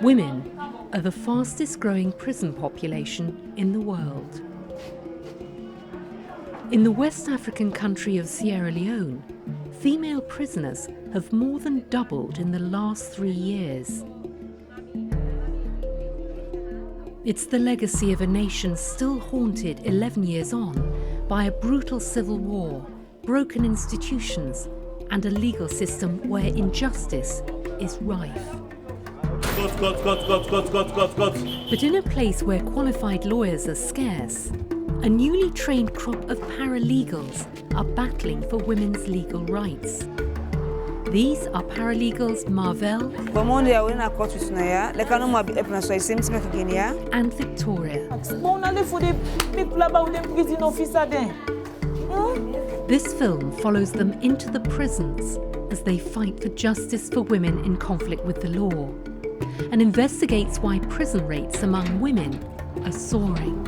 Women are the fastest growing prison population in the world. In the West African country of Sierra Leone, female prisoners have more than doubled in the last 3 years. It's the legacy of a nation still haunted 11 years on by a brutal civil war, broken institutions, and a legal system where injustice is rife. But in a place where qualified lawyers are scarce, a newly trained crop of paralegals are battling for women's legal rights. These are paralegals Marvel and Victoria. This film follows them into the prisons as they fight for justice for women in conflict with the law, and investigates why prison rates among women are soaring.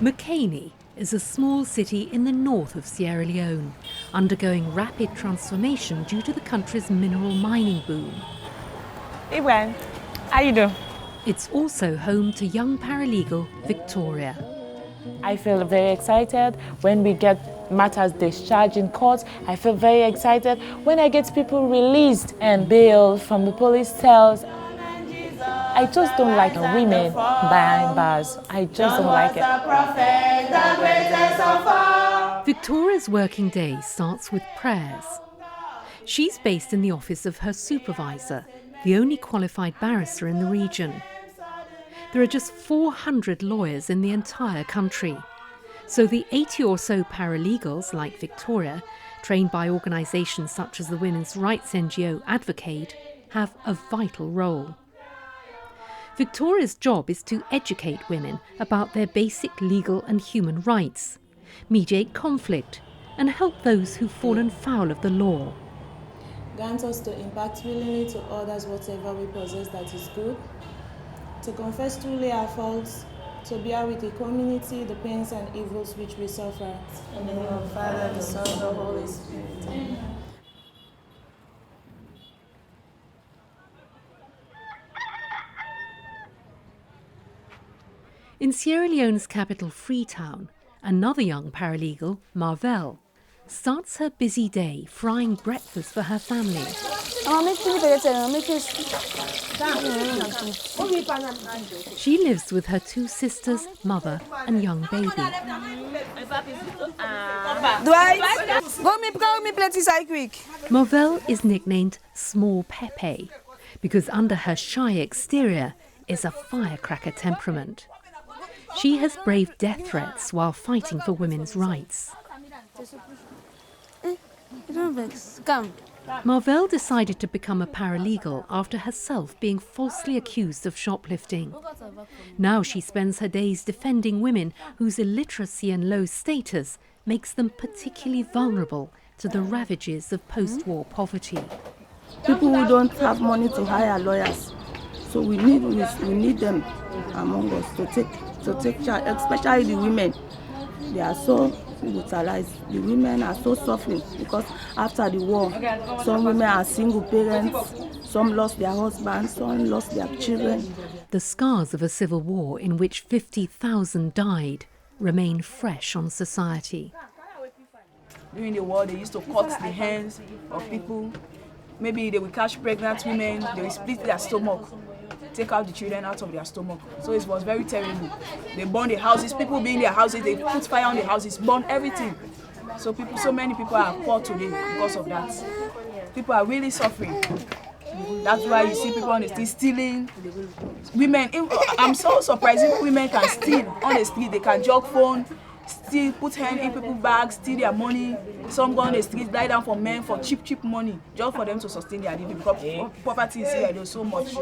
Mokene is a small city in the north of Sierra Leone, undergoing rapid transformation due to the country's mineral mining boom. Hey, Gwen. How you doing? It's also home to young paralegal Victoria. I feel very excited when we get matters discharged in court. I feel very excited when I get people released and bailed from the police cells. I just don't like women behind bars. I just don't like it. Victoria's working day starts with prayers. She's based in the office of her supervisor, the only qualified barrister in the region. There are just 400 lawyers in the entire country, so the 80 or so paralegals like Victoria, trained by organisations such as the women's rights NGO Advocate, have a vital role. Victoria's job is to educate women about their basic legal and human rights, mediate conflict, and help those who've fallen foul of the law. Grant us to impact willingly to others whatever we possess that is good, to confess truly our faults, to bear with the community the pains and evils which we suffer. In the name of the Father, the Son, and the Holy Spirit. Amen. In Sierra Leone's capital, Freetown, another young paralegal, Marvel, starts her busy day frying breakfast for her family. She lives with her 2 sisters, mother, and young baby. Marvel is nicknamed Small Pepe because under her shy exterior is a firecracker temperament. She has braved death threats while fighting for women's rights. Marvel decided to become a paralegal after herself being falsely accused of shoplifting. Now she spends her days defending women whose illiteracy and low status makes them particularly vulnerable to the ravages of post-war poverty. People who don't have money to hire lawyers, so we need them among us to take charge, especially the women. They are so brutalized. The women are so suffering because after the war, some women are single parents, some lost their husbands, some lost their children. The scars of a civil war in which 50,000 died remain fresh on society. During the war, they used to cut the hands of people. Maybe they will catch pregnant women, they will split their stomach, take out the children out of their stomach. So it was very terrible. They burned the houses, people being in their houses, they put fire on the houses, burned everything. So many people are poor today because of that. People are really suffering. That's why you see people on the street stealing. Women, I'm so surprised if women can steal on the street. They can jog phone, steal, put hand in people's bags, steal their money. Some go on the street, lie down for men for cheap money, just for them to sustain their living because poverty is here, there's so much.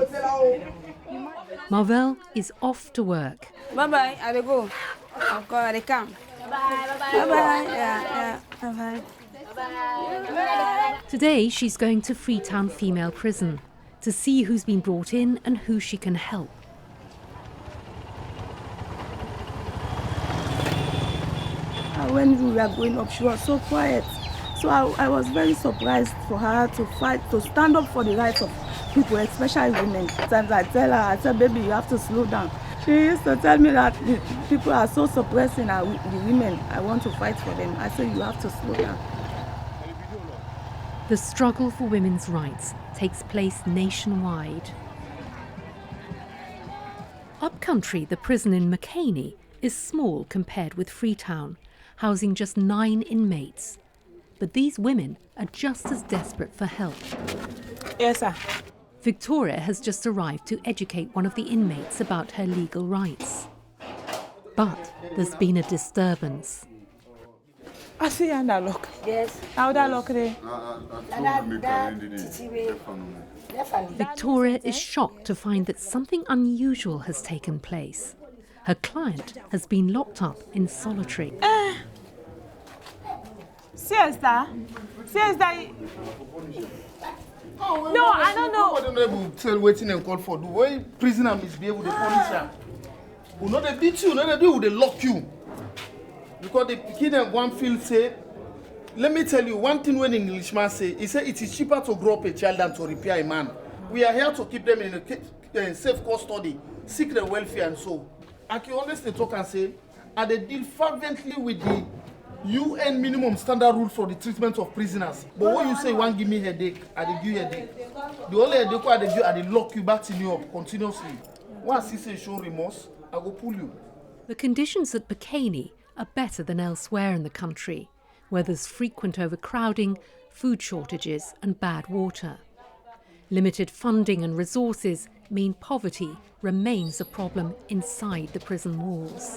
Marvel is off to work. Bye-bye, I will go. I'll go, I come. Bye-bye, yeah, bye-bye. Today she's going to Freetown Female Prison to see who's been brought in and who she can help. when we were growing up, she was so quiet. So I was very surprised for her to fight, to stand up for the rights of people, especially women. Sometimes I tell her, I said, baby, you have to slow down. She used to tell me that the people are so suppressing the women. I want to fight for them. I said, you have to slow down. The struggle for women's rights takes place nationwide. Upcountry, the prison in McCaney is small compared with Freetown, housing just 9 inmates. But these women are just as desperate for help. Yes, sir. Victoria has just arrived to educate one of the inmates about her legal rights. But there's been a disturbance. I see you that look. Yes. How that look there? Victoria is shocked to find that something unusual has taken place. Her client has been locked up in solitary. Siesta? No, I don't know. Tell waiting and call for the way prisoner misbehave with the police. Who know they beat you, they do, they lock you. Because the kid and one feel say, let me tell you one thing when Englishman say, he said it is cheaper to grow up a child than to repair a man. We are here to keep them in a safe custody, seek their welfare and so. I can honestly talk and say, and they deal fervently with the UN minimum standard rule for the treatment of prisoners. But when you say one give me headache, I dey give you headache. The only headache I dey give, I dey lock you back in you up continuously. Once he say show remorse, I go pull you. The conditions at McCaney are better than elsewhere in the country, where there's frequent overcrowding, food shortages and bad water. Limited funding and resources mean poverty remains a problem inside the prison walls.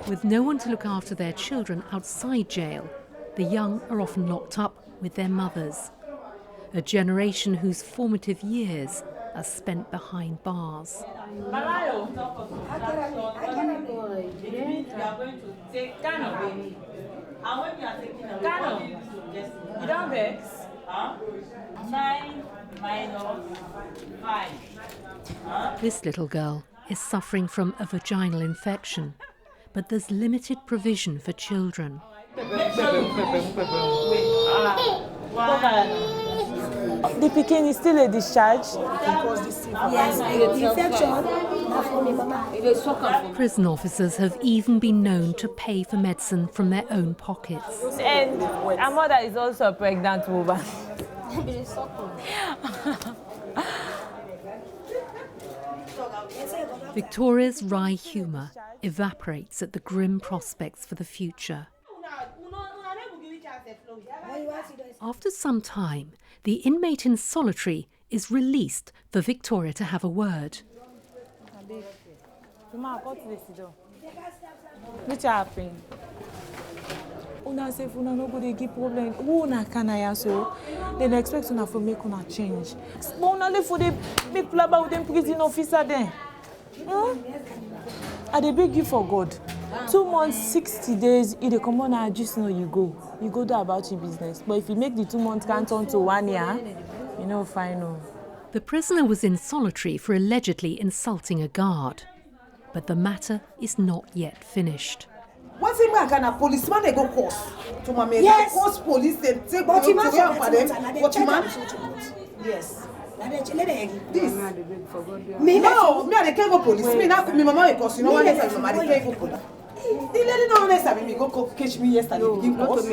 With no one to look after their children outside jail, the young are often locked up with their mothers. A generation whose formative years are spent behind bars. You don't vex? 9 minus 5. This little girl is suffering from a vaginal infection, but there's limited provision for children. The Peking is still a discharge. Yes, the infection. Prison officers have even been known to pay for medicine from their own pockets. And her mother is also a pregnant woman. Victoria's wry humour evaporates at the grim prospects for the future. After some time, the inmate in solitary is released for Victoria to have a word. Which happened? Una say una no go dey give problem. Who una can I so? Then expect una for make una change. But una live for the make plaba with them prison officer then. I dey beg you for God. 2 months, 60 days, if they come on, I just know you go. You go do about your business. But if you make the 2 months count on to 1 year, you know, fine. The prisoner was in solitary for allegedly insulting a guard. But the matter is not yet finished. What's in my Ghana policeman they go course to my man. Yes. Course police they take But you must for them. But you man? Yes. This. Me No, me I dey go police. Me now me mama dey course. You know what I say? Mama dey go police. The lady no know say me go catch me yesterday begin course.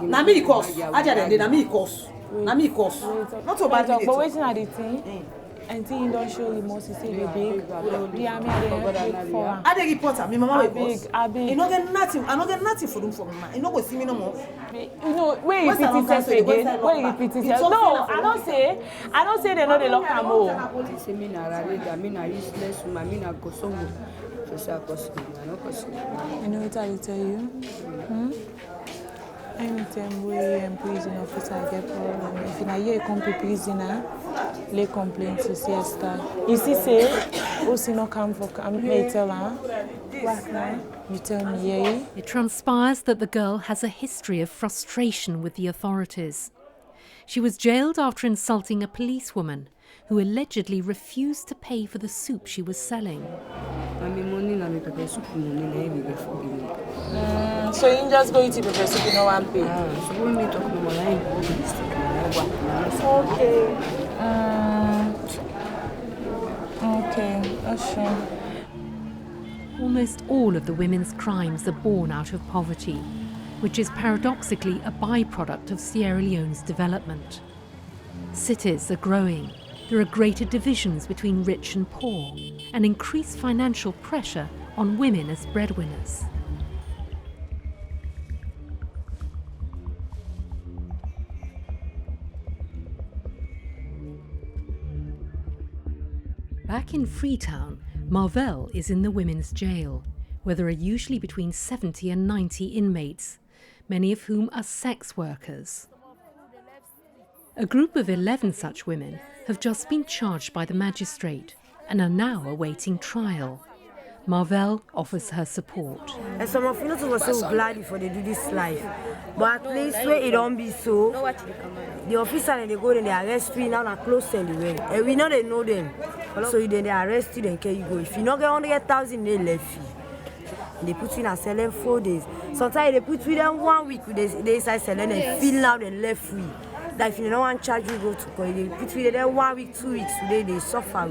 Na me course. Aja dem dey na me course. Na me course. Not so bad. But waiting at the thing. Until you don't show remorse, you say the big. The army are there. I dey report am. Me mama wey course. I beg. You no get nothing. I no get nothing for them for me. You no go see me no more. You know, where you repeat yourself again? Where you repeat yourself? No, I don't say they know they lock am all. Say me na rarega, me na useless woman, me na kosongo. So say I cost me, I no cost me. You know what I tell you? Anytime we prison officer get problem, if you hear come to prisoner, lay complaint to siesta. You see say, also no come for me tell her. You tell me, yeah. It transpires that the girl has a history of frustration with the authorities. She was jailed after insulting a policewoman who allegedly refused to pay for the soup she was selling. And my money na me pepper soup money na every day for me. So you just go eat the pepper soup, you no wan pay? So when me talk no money, I go to the stick na Okay, that's true. Almost all of the women's crimes are born out of poverty, which is paradoxically a byproduct of Sierra Leone's development. Cities are growing, there are greater divisions between rich and poor, and increased financial pressure on women as breadwinners. Back in Freetown, Marvell is in the women's jail, where there are usually between 70 and 90 inmates, many of whom are sex workers. A group of 11 such women have just been charged by the magistrate and are now awaiting trial. Marvell offers her support. And some of you were so glad for they do this life. But at least where it don't be so, the officer and they go and they arrest you now and close anyway. And we know they know them. So then they arrest you and you go. If you not get 100,000, they left you. They put you in a cell in 4 days. Sometimes they put you in 1 week, they start selling and feel now they left you. That if you don't want to charge you, go to court. They put you there 1 week, 2 weeks, today they suffer.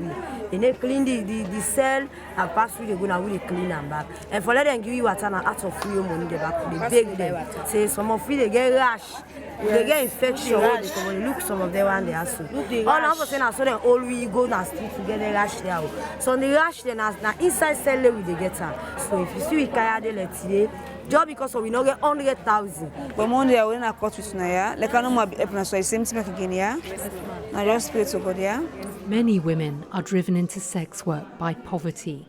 They clean the cell and pass through, they go now, they clean them back. And for them give you water and out of free money, they back, they beg them. Say some of you, they get rash. They get infection, they look some of them and they are so. All of a sudden, I saw them all we go down street to get the rash there. So on the rash, then now inside cell, they get her. So if you see we carry the let's today, just because we don't get 100,000. But Monday I went to court with Naya. Like I know my help, so I same thing again, yeah. I just pray to God, yeah. Many women are driven into sex work by poverty.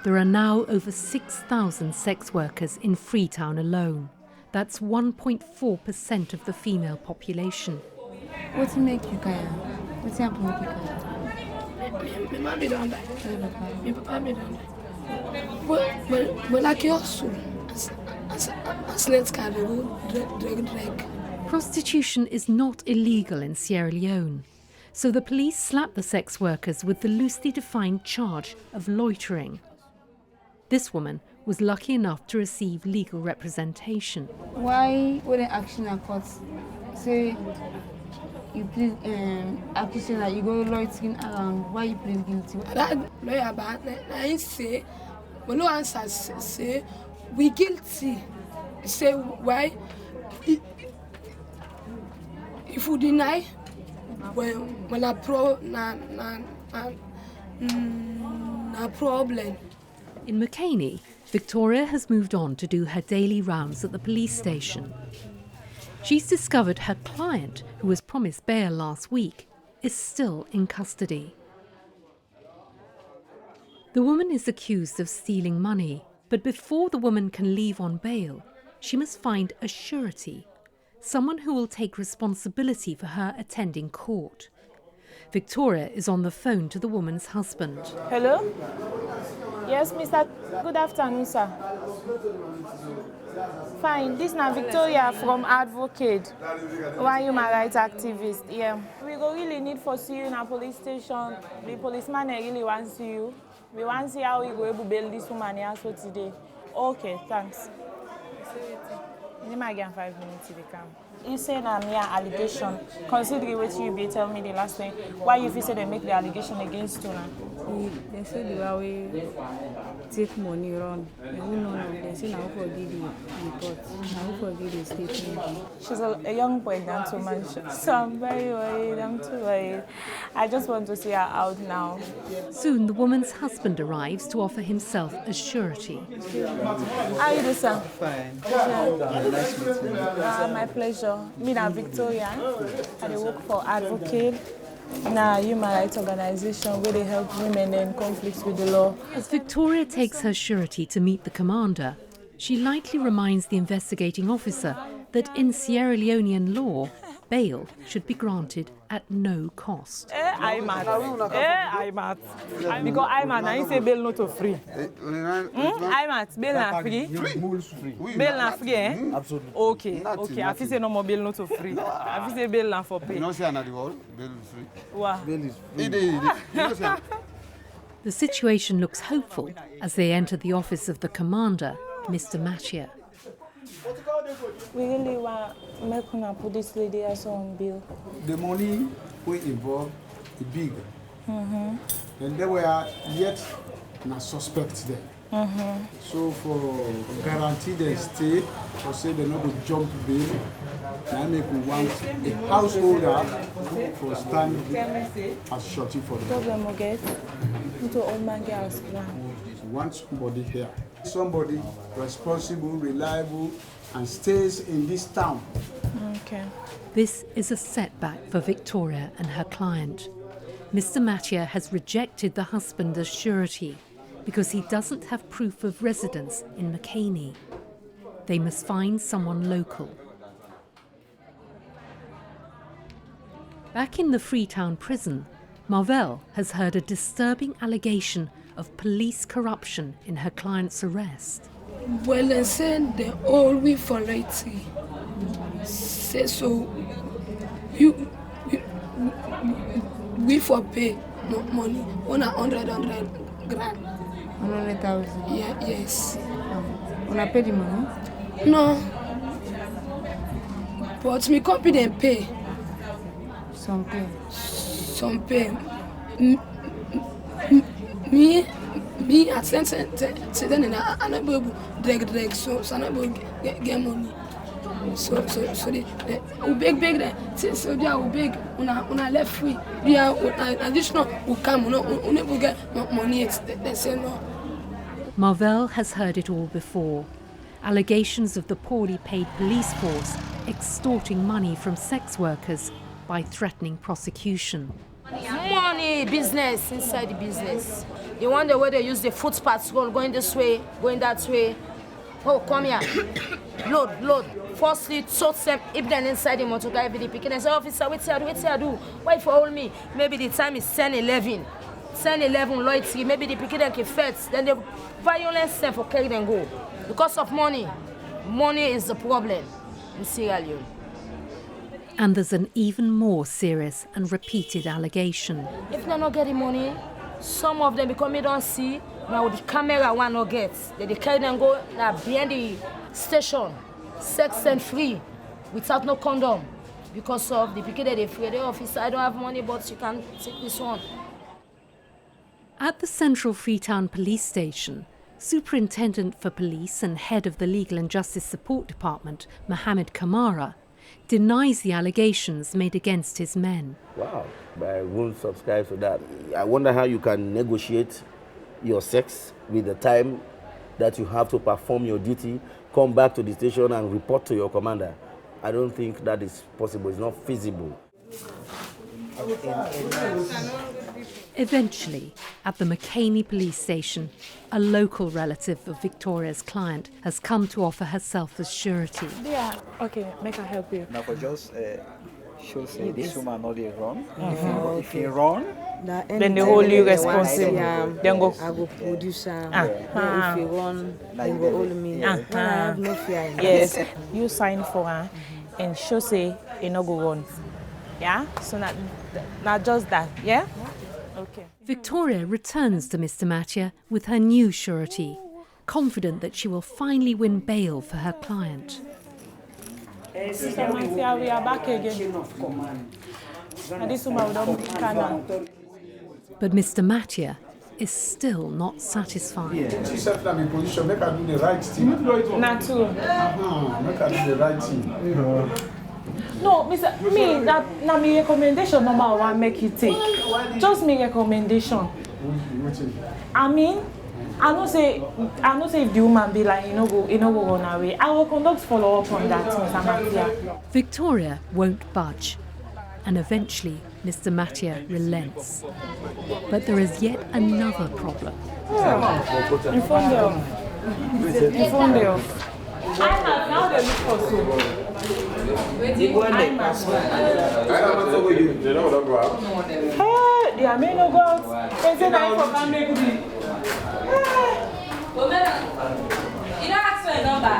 There are now over 6,000 sex workers in Freetown alone. That's 1.4% of the female population. What make you cry? What's happening make you cry? My mommy don't die. My papa don't die. But like you also. Prostitution is not illegal in Sierra Leone, so the police slapped the sex workers with the loosely defined charge of loitering. This woman was lucky enough to receive legal representation. Why wouldn't action a court say you plead accusation that you go loitering around? Why you plead guilty? That lawyer bad, I say, but no answer say we guilty. Say why? If we deny, when a problem. In McCaney, Victoria has moved on to do her daily rounds at the police station. She's discovered her client, who was promised bail last week, is still in custody. The woman is accused of stealing money, but before the woman can leave on bail, she must find a surety, someone who will take responsibility for her attending court. Victoria is on the phone to the woman's husband. Hello? Yes, Mr. Good afternoon, sir. Fine, this is Victoria from Advocate. Why human rights activist? Yeah. We go really need for see you in a police station. The policeman really wants to see you. We want to see how we go able to bail this woman here so today. Okay, thanks. You might get 5 minutes to the camp. You say na mere allegation. Considering what you be telling me the last time, why you feel say they make the allegation against you now? They say the way we take money run. They say now who forgive the report, now who forgive the statement. She's a young pregnant woman, so I'm very worried. I'm too worried. I just want to see her out now. Soon the woman's husband arrives to offer himself as surety. How are you doing, sir? Fine. Nice meeting you. My pleasure. Me and Victoria, I work for Advocate. Now, human rights organization where they help women in conflicts with the law. As Victoria takes her surety to meet the commander, she lightly reminds the investigating officer that in Sierra Leonean law, bail should be granted at no cost. I'm at. Because I'm at, I say bail not free. I'm at, bail not free. Bail not free, eh? Absolutely. Okay. I feel say no more bail not free. I feel say bail not for pay. You know say another word, bail is free. What? Bail is free. The The situation looks hopeful as they enter the office of the commander, Mr. Mathieu. We really want to make una put this lady as on bill. The money we involved is big. And there were yet no suspects there. So for guarantee they stay, or say they're not going to jump bill, I make we want a householder for stand as shorty for them. Problem we get, into old man girls. We want somebody here, somebody responsible, reliable, and stays in this town. Okay. This is a setback for Victoria and her client. Mr. Mathieu has rejected the husband as surety because he doesn't have proof of residence in McKinney. They must find someone local. Back in the Freetown prison, Marvell has heard a disturbing allegation of police corruption in her client's arrest. Well, and said they all we for righty. Say so. We for pay no money. 100 grand. 100,000. Yeah, yes. Una pay the money? No. But me company them pay. Some pay. Some pay. Me at sense then in another drag so I get money. So the big then so they are big una left free. They are additional who come we get money. They say no. Marvell has heard it all before. Allegations of the poorly paid police force extorting money from sex workers by threatening prosecution. Money business inside the business. You wonder where they use the footpaths going this way, going that way. Oh, come here. Load. Firstly, told them if they're inside the motor guy be the picking and say, officer, wait here do. Why for hold me? Maybe the time is 10:11. 10:11 loyalty, maybe the picking can first. Then the violence send for carry them go. Because of money. Money is the problem in Sierra Leone. And there's an even more serious and repeated allegation. If they're not getting money, some of them because me don't see, now the camera one not get. They carry them go now behind the station, sex and free, without no condom. Because of the people that they free, the officer, I don't have money, but you can take this one. At the Central Freetown Police Station, Superintendent for Police and Head of the Legal and Justice Support Department, Mohammed Kamara, denies the allegations made against his men. Wow, I won't subscribe to that. I wonder how you can negotiate your sex with the time that you have to perform your duty, come back to the station and report to your commander. I don't think that is possible. It's not feasible. Eventually, at the McKinney police station, a local relative of Victoria's client has come to offer herself as surety. Yeah, okay, make her help you. Now for just show say this woman not dey run. If he run, then they hold you responsible. Then go. I go produce her. If you run, then go hold me. I have no fear. Yes, you sign for her and show say you no go run. Yeah, so not just that. Yeah. Okay. Victoria returns to Mr. Mathieu with her new surety, confident that she will finally win bail for her client. Sister Mathieu, we are back again. And this woman don't But Mr. Mathieu is still not satisfied. She said I'm in position, make her do the right thing. Not too. Make her do the right thing. No, Mr. Me, that my recommendation number one make you take. Just my recommendation. I mean, I know say if the woman be like, you know go run away. I will conduct follow up on that, Mr. Mathieu. Victoria won't budge, and eventually Mr. Mathieu relents. But there is yet another problem. In front of. I have now they look for soup. Hey, the men no go out. They say that for can make me. You don't ask for a number.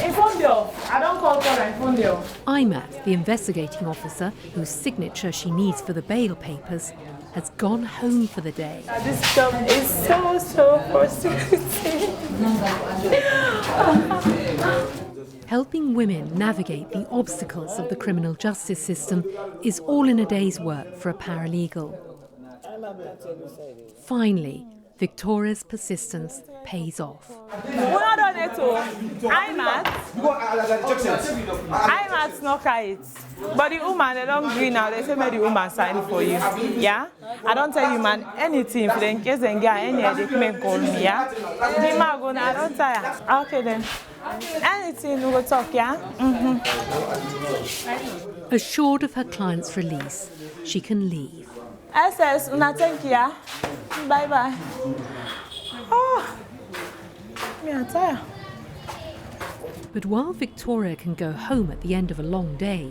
In front I don't call for my phone there. Imat, the investigating officer whose signature she needs for the bail papers, has gone home for the day. This job is so frustrating. Helping women navigate the obstacles of the criminal justice system is all in a day's work for a paralegal. Finally, Victoria's persistence pays off. IMAT's not right. But the woman, they don't agree now. They say, make the woman sign for you. Yeah? I don't tell you, man, anything. If they in case they get any, they can call me. Yeah? The man go now, I don't tire. Okay then. Anything, we will talk, yeah? Assured of her client's release, she can leave. SS, una thank you, yeah? Bye-bye. Oh, me I'm tired. But while Victoria can go home at the end of a long day,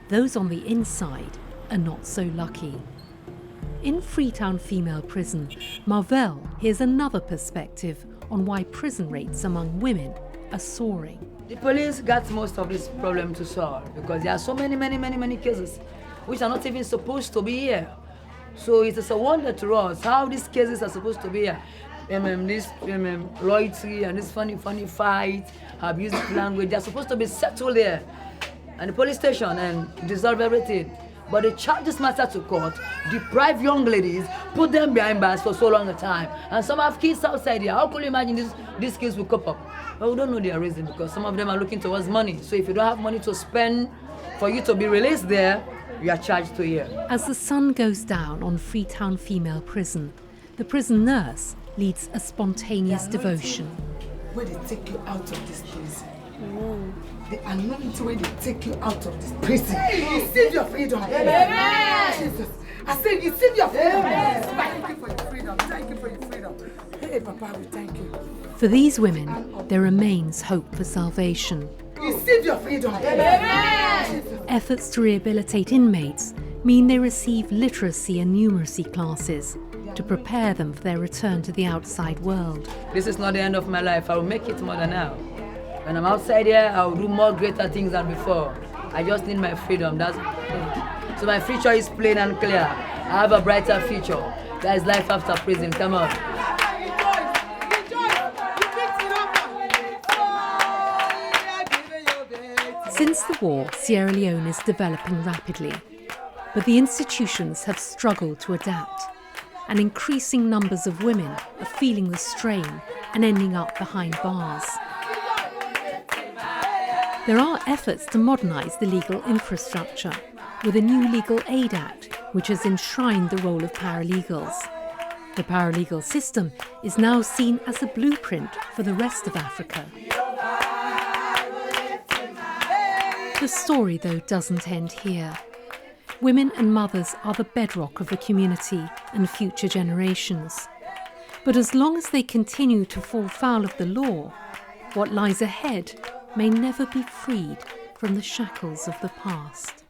those on the inside are not so lucky. In Freetown Female Prison, Marvell hears another perspective on why prison rates among women are soaring. The police got most of this problem to solve because there are so many cases which are not even supposed to be here. So it is a wonder to us how these cases are supposed to be here. This loyalty and this funny fight, abusive language, they're supposed to be settled there and the police station and dissolve everything. But they charge this matter to court, deprive young ladies, put them behind bars for so long a time. And some have kids outside here. How could you imagine these kids will cope up? Well, we don't know their reason because some of them are looking towards money. So if you don't have money to spend for you to be released there, you are charged to here. As the sun goes down on Freetown Female Prison, the prison nurse leads a spontaneous devotion. Where they take you out of this prison. The anointing where they take you out of this prison. Receive your freedom. Amen. Jesus. I said, receive your freedom. Thank you for your freedom. Thank you for your freedom. Hey, Papa, we thank you. For these women, there remains hope for salvation. Receive your freedom. Amen. Efforts to rehabilitate inmates mean they receive literacy and numeracy classes to prepare them for their return to the outside world. This is not the end of my life. I will make it more than now. When I'm outside here, I will do more greater things than before. I just need my freedom. So my future is plain and clear. I have a brighter future. There is life after prison. Come on. Since the war, Sierra Leone is developing rapidly, but the institutions have struggled to adapt, and increasing numbers of women are feeling the strain and ending up behind bars. There are efforts to modernise the legal infrastructure with a new Legal Aid Act, which has enshrined the role of paralegals. The paralegal system is now seen as a blueprint for the rest of Africa. The story, though, doesn't end here. Women and mothers are the bedrock of the community and future generations. But as long as they continue to fall foul of the law, what lies ahead may never be freed from the shackles of the past.